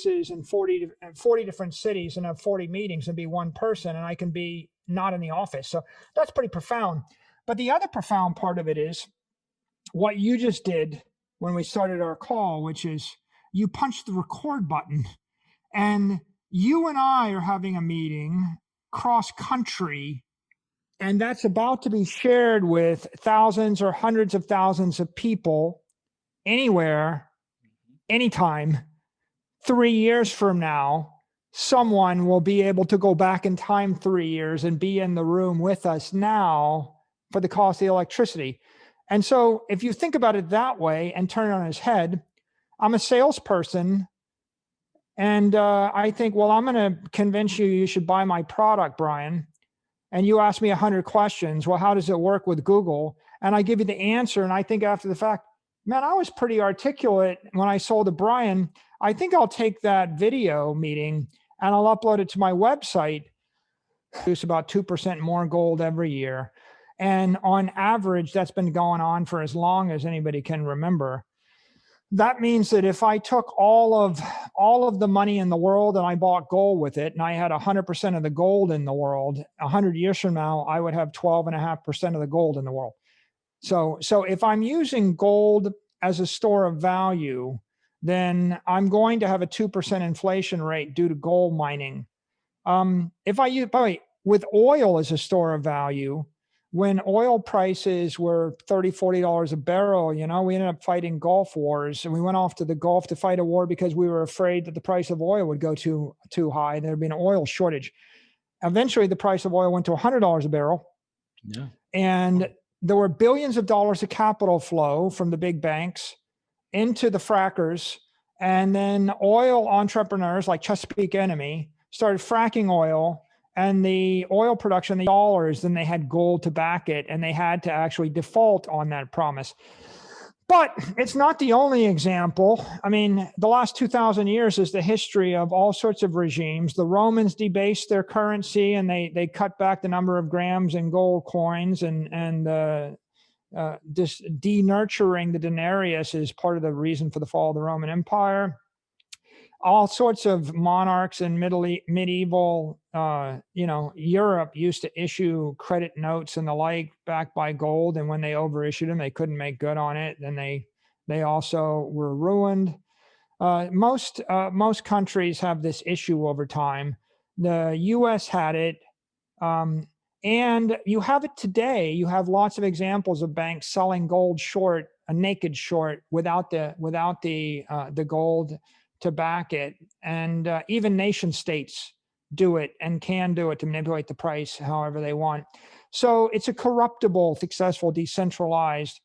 conferences in 40 different cities and have 40 meetings and be one person, and I can be not in the office. So that's pretty profound. But the other profound part of it is what you just did when we started our call, which is you punched the record button, and you and I are having a meeting cross country, and that's about to be shared with thousands or hundreds of thousands of people anywhere, anytime. 3 years from now, someone will be able to go back in time 3 years and be in the room with us now for the cost of the electricity. And so if you think about it that way and turn it on its head, I'm a salesperson, and I think, well, I'm going to convince you should buy my product, Brian. And you ask me 100 questions. Well, how does it work with Google? And I give you the answer. And I think after the fact, man, I was pretty articulate when I sold to Brian. I think I'll take that video meeting and I'll upload it to my website. Produce about 2% more gold every year. And on average, that's been going on for as long as anybody can remember. That means that if I took all of the money in the world and I bought gold with it, and I had 100% of the gold in the world, 100 years from now, I would have 12.5% of the gold in the world. So if I'm using gold as a store of value, then I'm going to have a 2% inflation rate due to gold mining. If I use, by the way, with oil as a store of value, when oil prices were $30, $40 a barrel, we ended up fighting Gulf wars, and we went off to the Gulf to fight a war because we were afraid that the price of oil would go too high. There'd be an oil shortage. Eventually, the price of oil went to $100 a barrel. Yeah. And there were billions of dollars of capital flow from the big banks into the frackers. And then oil entrepreneurs like Chesapeake Enemy started fracking oil, and the oil production, the dollars, then they had gold to back it, and they had to actually default on that promise. But it's not the only example. I mean, the last 2,000 years is the history of all sorts of regimes. The Romans debased their currency, and they cut back the number of grams in gold coins, and this denurturing the denarius is part of the reason for the fall of the Roman Empire. All sorts of monarchs in medieval, Europe used to issue credit notes and the like backed by gold. And when they overissued them, they couldn't make good on it. Then they also were ruined. Most countries have this issue over time. The U.S. had it, and you have it today. You have lots of examples of banks selling gold short, a naked short, without the gold to back it. And even nation states do it and can do it to manipulate the price however they want. So it's a corruptible, successful, decentralized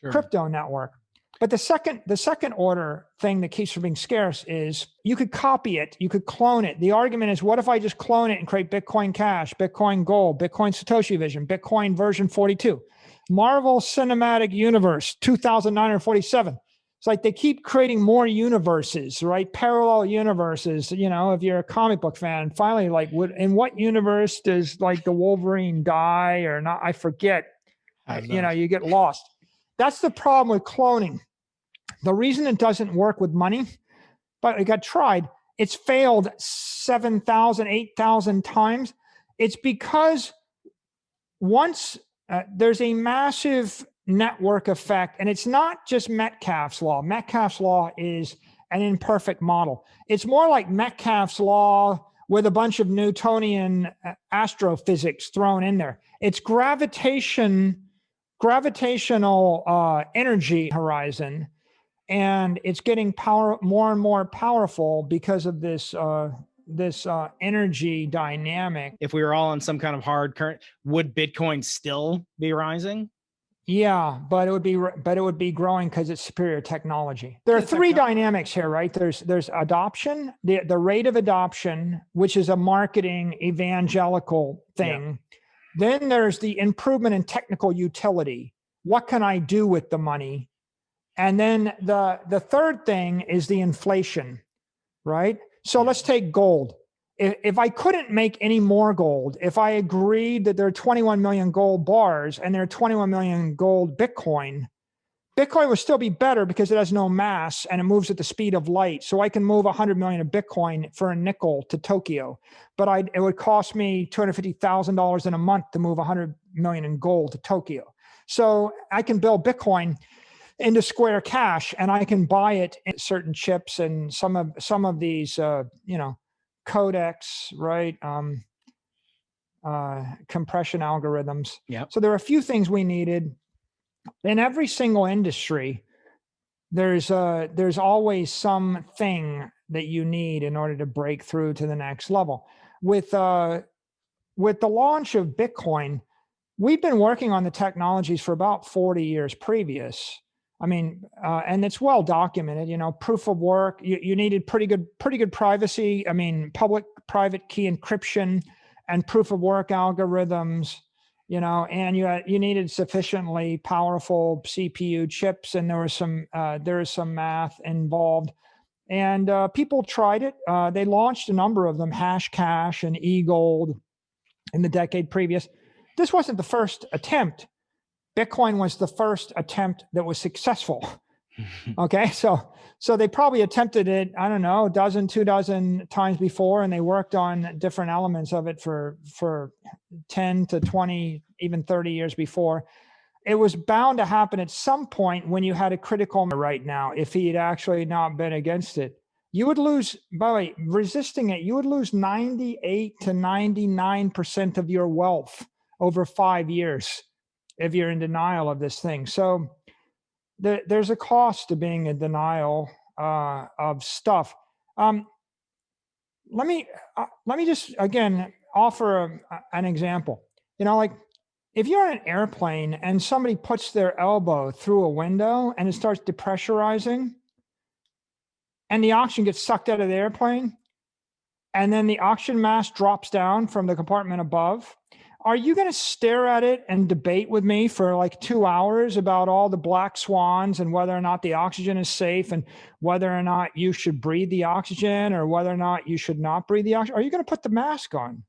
crypto network. But the second order thing that keeps from being scarce is you could copy it, you could clone it. The argument is, what if I just clone it and create Bitcoin Cash, Bitcoin Gold, Bitcoin Satoshi Vision, Bitcoin version 42, Marvel Cinematic Universe 2947. It's like they keep creating more universes, right? Parallel universes, if you're a comic book fan. Finally, in what universe does the Wolverine die or not? I forget. You get lost. That's the problem with cloning. The reason it doesn't work with money, but it got tried, it's failed 7,000, 8,000 times. It's because once there's a massive network effect, and it's not just Metcalfe's law. Metcalfe's law is an imperfect model. It's more like Metcalfe's law with a bunch of Newtonian astrophysics thrown in there. It's gravitational energy horizon, and it's getting more and more powerful because of this energy dynamic. If we were all on some kind of hard current, would Bitcoin still be rising? Yeah, but it would be growing because it's superior technology. There are three dynamics here, right? There's adoption, the rate of adoption, which is a marketing evangelical thing. Yeah. Then there's the improvement in technical utility. What can I do with the money? And then the third thing is the inflation, right? So let's take gold. If I couldn't make any more gold, if I agreed that there are 21 million gold bars and there are 21 million gold Bitcoin, Bitcoin would still be better because it has no mass and it moves at the speed of light. So I can move 100 million of Bitcoin for a nickel to Tokyo, but it would cost me $250,000 in a month to move 100 million in gold to Tokyo. So I can build Bitcoin into Square Cash, and I can buy it in certain chips and some of these, codecs, right? Compression algorithms. Yep. So there are a few things we needed. In every single industry, there's always something that you need in order to break through to the next level. With the launch of Bitcoin, we've been working on the technologies for about 40 years previous. I mean, and it's well documented. Proof of work. You needed pretty good privacy. I mean, public-private key encryption and proof of work algorithms. And you needed sufficiently powerful CPU chips, and there is some math involved. And people tried it. They launched a number of them, Hashcash and eGold, in the decade previous. This wasn't the first attempt. Bitcoin was the first attempt that was successful. Okay, so they probably attempted it, I don't know, 2 dozen times before, and they worked on different elements of it for 10 to 20, even 30 years before. It was bound to happen at some point when you had a critical right now. If he had actually not been against it, you would lose, by the way, resisting it, you would lose 98 to 99% of your wealth over 5 years if you're in denial of this thing. So there's a cost to being in denial of stuff. Let me just again offer an example. Like if you're on an airplane and somebody puts their elbow through a window and it starts depressurizing, and the oxygen gets sucked out of the airplane, and then the oxygen mask drops down from the compartment above. Are you going to stare at it and debate with me for like 2 hours about all the black swans and whether or not the oxygen is safe and whether or not you should breathe the oxygen or whether or not you should not breathe the oxygen? Are you going to put the mask on?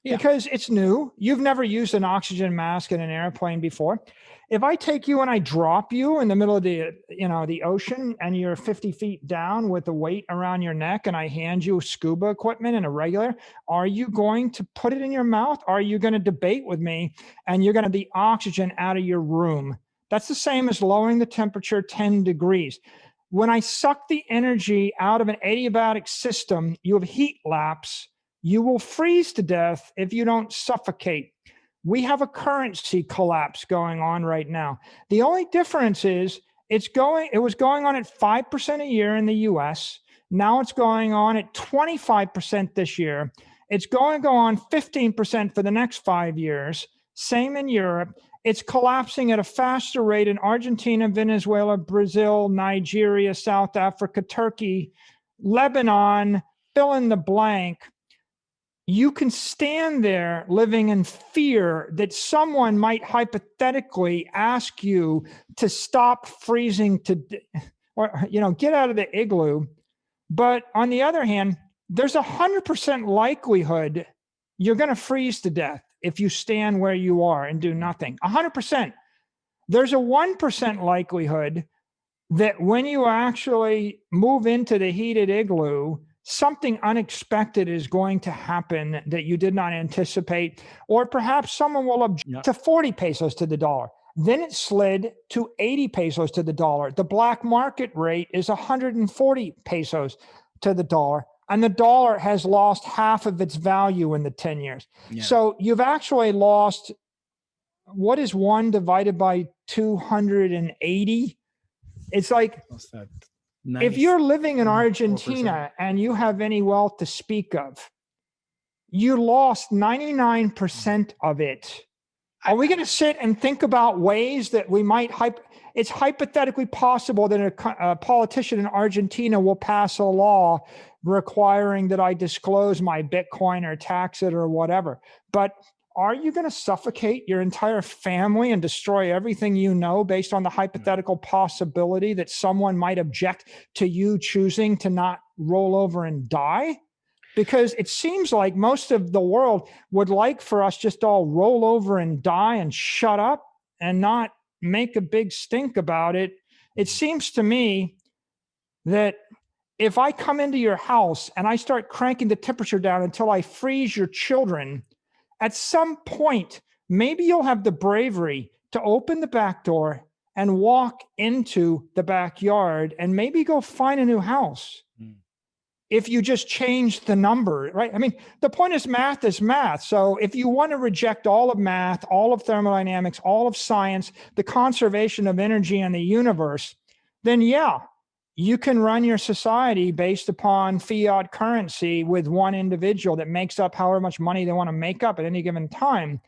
Because it's new. You've never used an oxygen mask in an airplane before. If I take you and I drop you in the middle of the ocean and you're 50 feet down with the weight around your neck and I hand you scuba equipment and a regular, are you going to put it in your mouth? Are you going to debate with me and you're going to be oxygen out of your room? That's the same as lowering the temperature 10 degrees. When I suck the energy out of an adiabatic system, you have heat lapse. You will freeze to death if you don't suffocate. We have a currency collapse going on right now. The only difference is it was going on at 5% a year in the US. Now it's going on at 25% this year. It's going to go on 15% for the next 5 years. Same in Europe. It's collapsing at a faster rate in Argentina, Venezuela, Brazil, Nigeria, South Africa, Turkey, Lebanon, fill in the blank. You can stand there living in fear that someone might hypothetically ask you to stop freezing or get out of the igloo. But on the other hand, there's 100% likelihood you're going to freeze to death if you stand where you are and do nothing. 100%. There's a 1% likelihood that when you actually move into the heated igloo, something unexpected is going to happen that you did not anticipate, or perhaps someone will object to 40 pesos to the dollar. Then it slid to 80 pesos to the dollar. The black market rate is 140 pesos to the dollar, and the dollar has lost half of its value in the 10 years. Yeah. So you've actually lost, what is 1 divided by 280? It's like, if you're living in Argentina and you have any wealth to speak of, you lost 99% of it. Are we going to sit and think about ways that we might it's hypothetically possible that a politician in Argentina will pass a law requiring that I disclose my Bitcoin or tax it or whatever. But are you going to suffocate your entire family and destroy everything you know based on the hypothetical possibility that someone might object to you choosing to not roll over and die? Because it seems like most of the world would like for us just all roll over and die and shut up and not make a big stink about it. It seems to me that if I come into your house and I start cranking the temperature down until I freeze your children, at some point, maybe you'll have the bravery to open the back door and walk into the backyard and maybe go find a new house. If you just change the number, right? I mean, the point is math is math. So if you want to reject all of math, all of thermodynamics, all of science, the conservation of energy in the universe, then yeah, you can run your society based upon fiat currency with one individual that makes up however much money they want to make up at any given time.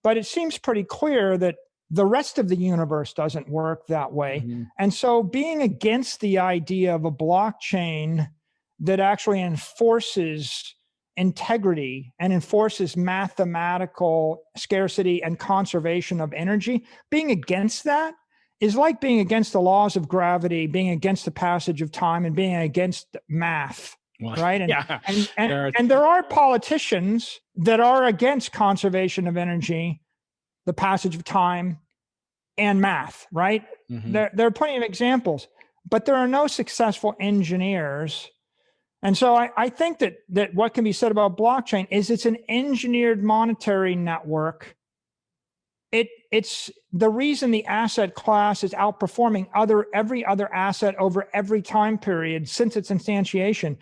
But it seems pretty clear that the rest of the universe doesn't work that way. And so being against the idea of a blockchain that actually enforces integrity and enforces mathematical scarcity and conservation of energy, being against that is like being against the laws of gravity, being against the passage of time, and being against math, right? And there are politicians that are against conservation of energy, the passage of time, and math, right? There are plenty of examples, but there are no successful engineers. And so I think that what can be said about blockchain is it's an engineered monetary network. It's the reason the asset class is outperforming every other asset over every time period since its instantiation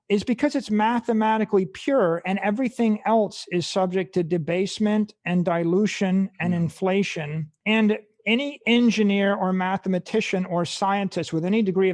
is because it's mathematically pure, and everything else is subject to debasement and dilution and inflation. And any engineer or mathematician or scientist with any degree of